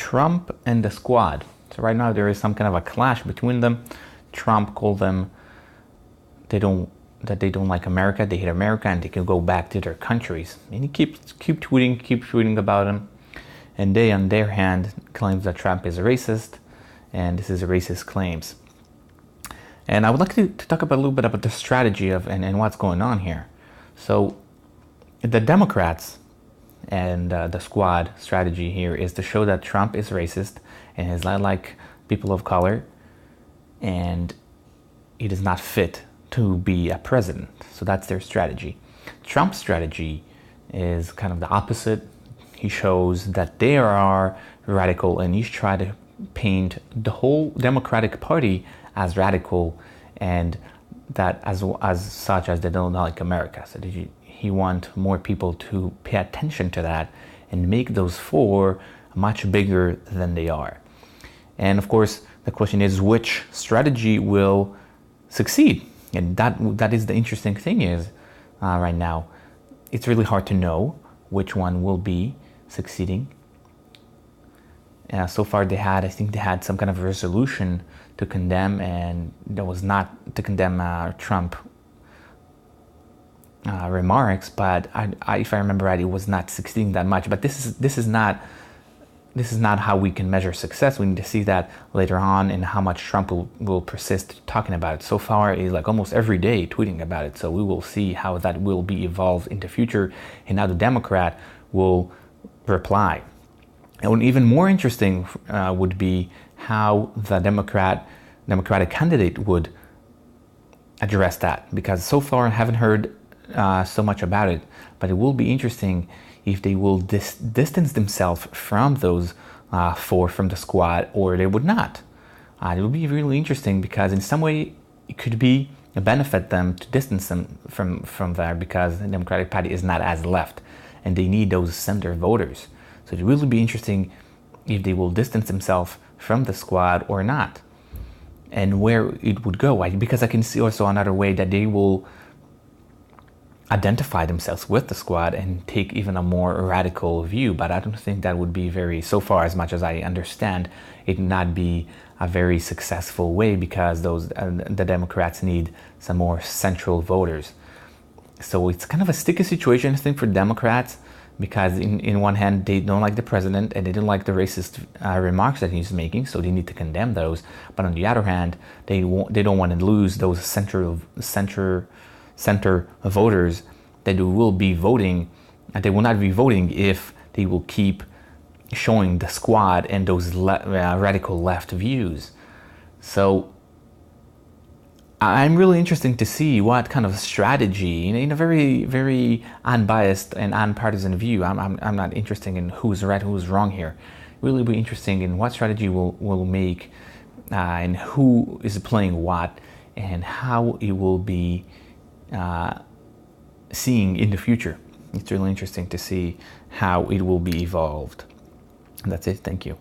Trump and the squad. So right now there is some kind of a clash between them. Trump called them they don't like America, they hate America, and they can go back to their countries. And he keep tweeting about them. And they, on their hand, claims that Trump is a racist, and this is a racist claims. And I would like to talk about a little bit about the strategy of and what's going on here. So the Democrats and the squad strategy here is to show that Trump is racist and is not like people of color, and he does not fit to be a president. So that's their strategy. Trump's strategy is kind of the opposite. He shows that they are radical, and he's trying to paint the whole Democratic Party as radical, and that as such as they don't like America. So he wants more people to pay attention to that and make those four much bigger than they are. And of course, the question is which strategy will succeed. And that is the interesting thing is right now, it's really hard to know which one will be succeeding. So far I think they had some kind of resolution to condemn, and that was not to condemn Trump remarks, but if I remember right, it was not succeeding that much. But this is not how we can measure success. We need to see that later on and how much Trump will persist talking about it. So far, he's like almost every day tweeting about it. So we will see how that will be evolved in the future and how the Democrat will reply. And even more interesting would be how the Democratic candidate would address that, because so far I haven't heard so much about it. But it will be interesting if they will distance themselves from those four from the squad, or they would not. It would be really interesting, because in some way it could be a benefit them to distance them from there, because the Democratic Party is not as left and they need those center voters. So it will really be interesting if they will distance themselves from the squad or not, and where it would go. Because I can see also another way that they will identify themselves with the squad and take even a more radical view. But I don't think that would be so far as much as I understand, it would not be a very successful way, because the Democrats need some more central voters. So it's kind of a sticky situation, I think, for Democrats, because in one hand they don't like the president and they don't like the racist remarks that he's making, so they need to condemn those. But on the other hand, they don't want to lose those center voters that will be voting, and they will not be voting if they will keep showing the squad and those radical left views. So I'm really interested to see what kind of strategy, in a very, very unbiased and unpartisan view. I'm not interested in who's right, who's wrong here. Really be interesting in what strategy will make and who is playing what, and how it will be seeing in the future. It's really interesting to see how it will be evolved. That's it. Thank you.